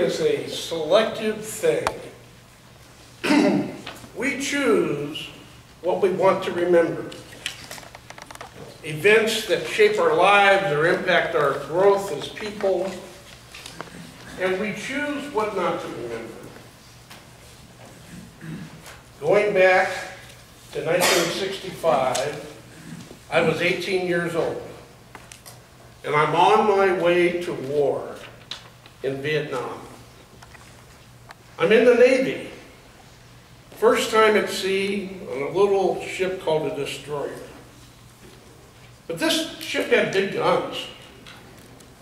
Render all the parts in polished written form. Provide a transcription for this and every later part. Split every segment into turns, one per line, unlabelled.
is a selective thing. We choose what we want to remember. Events that shape our lives or impact our growth as people, and we choose what not to remember. Going back to 1965, I was 18 years old, and I'm on my way to war in Vietnam. I'm in the Navy, first time at sea on a little ship called a destroyer. But this ship had big guns.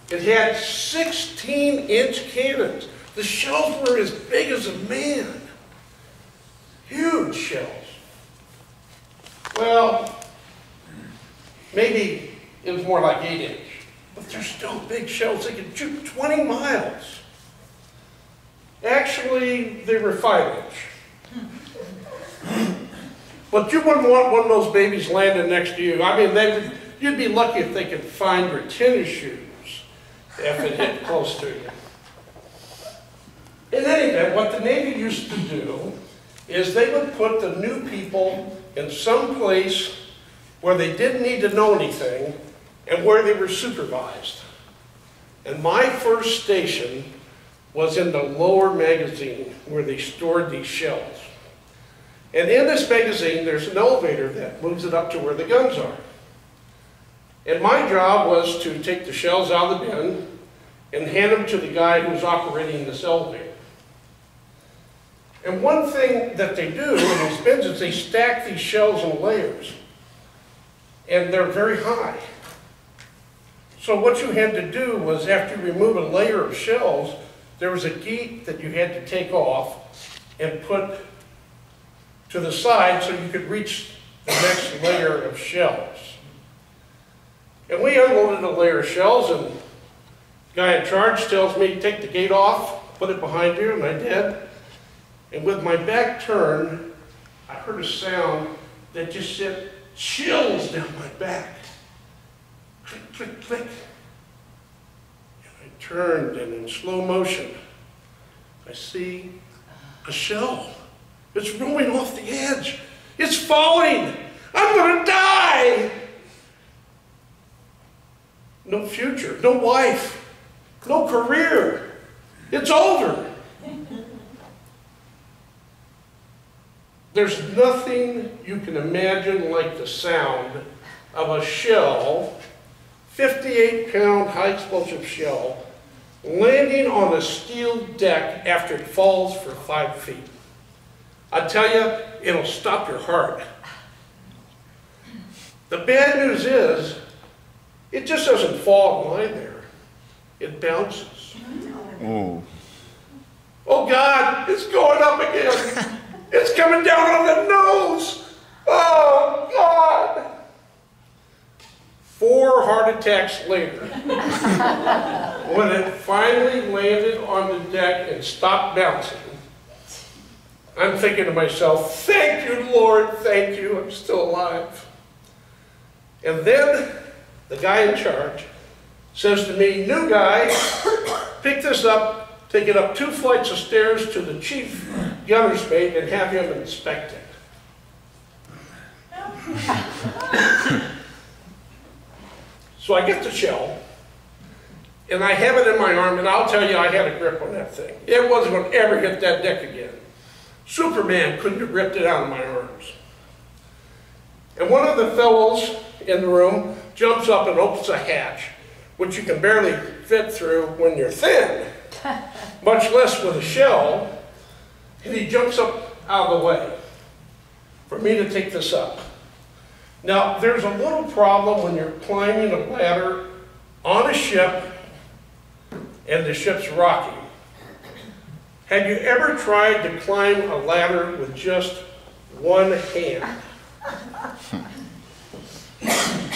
It had 16-inch cannons. The shells were as big as a man. Huge shells. Well, maybe it was more like 8-inch, but they're still big shells. They could shoot 20 miles. Actually, they were 5-inch. But you wouldn't want one of those babies landing next to you. I mean, you'd be lucky if they could find your tennis shoes if it hit close to you. In any event, what the Navy used to do is they would put the new people in some place where they didn't need to know anything and where they were supervised. And my first station was in the lower magazine where they stored these shells. And in this magazine, there's an elevator that moves it up to where the guns are. And my job was to take the shells out of the bin and hand them to the guy who's operating this elevator. And one thing that they do in these bins is they stack these shells in layers. And they're very high. So what you had to do was, after you remove a layer of shells, there was a gate that you had to take off and put to the side so you could reach the next layer of shells. And we unloaded a layer of shells, and the guy in charge tells me, take the gate off, put it behind you, and I did. And with my back turned, I heard a sound that just sent chills down my back. Click, click, click. And I turned, and in slow motion, I see a shell. It's rolling off the edge. It's falling. I'm gonna die. No future, no wife, no career. It's over. There's nothing you can imagine like the sound of a shell, 58-pound high-explosive shell, landing on a steel deck after it falls for 5 feet. I tell you, it'll stop your heart. The bad news is, it just doesn't fall and lie there. It bounces.
Oh.
Oh God, it's going up again. It's coming down on the nose. Oh God. 4 heart attacks later, when it finally landed on the deck and stopped bouncing, I'm thinking to myself, thank you, Lord, thank you, I'm still alive. And then the guy in charge says to me, new guy, pick this up, take it up 2 flights of stairs to the chief gunner's mate and have him inspect it. So I get the shell, and I have it in my arm, and I'll tell you, I had a grip on that thing. It wasn't going to ever hit that deck again. Superman couldn't have ripped it out of my arms. And one of the fellows in the room jumps up and opens a hatch, which you can barely fit through when you're thin, much less with a shell, and he jumps up out of the way for me to take this up. Now, there's a little problem when you're climbing a ladder on a ship and the ship's rocking. Have you ever tried to climb a ladder with just one hand?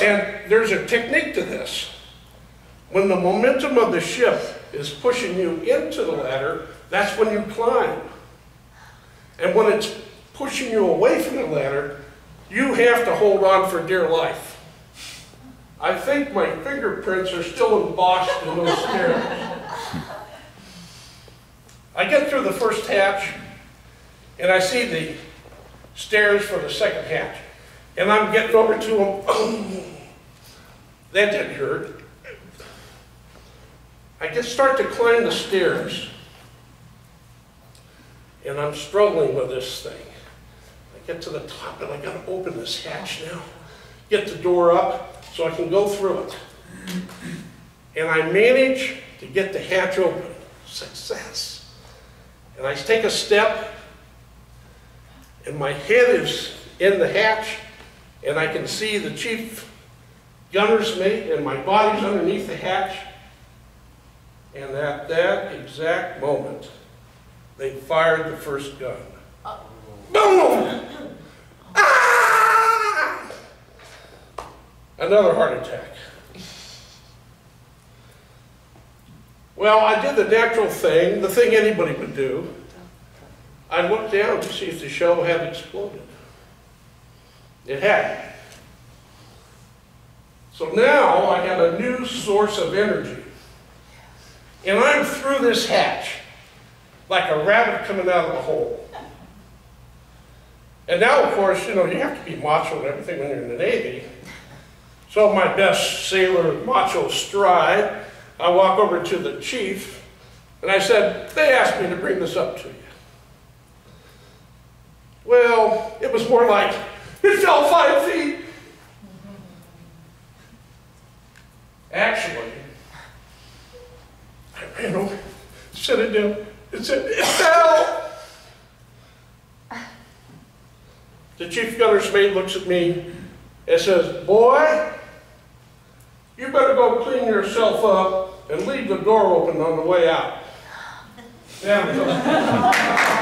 And there's a technique to this. When the momentum of the ship is pushing you into the ladder, that's when you climb. And when it's pushing you away from the ladder, you have to hold on for dear life. I think my fingerprints are still embossed in those stairs. I get through the first hatch, and I see the stairs for the second hatch. And I'm getting over to them. That didn't hurt. I just start to climb the stairs. And I'm struggling with this thing. I get to the top, and I gotta open this hatch now. Get the door up so I can go through it. And I manage to get the hatch open. Success. And I take a step, and my head is in the hatch, and I can see the chief gunner's mate, and my body's underneath the hatch. And at that exact moment, they fired the first gun. Boom! Ah! Another heart attack. Well, I did the natural thing, the thing anybody would do. I looked down to see if the shell had exploded. It had. So now I got a new source of energy. And I'm through this hatch like a rabbit coming out of a hole. And now, of course, you know, you have to be macho and everything when you're in the Navy. So my best sailor macho stride, I walk over to the chief, and I said, they asked me to bring this up to you. Well, it was more like, it fell 5 feet. Actually, I ran over, set it down, and said, it fell. The chief gunner's mate looks at me and says, boy, you better go clean yourself up and leave the door open on the way out. Yeah.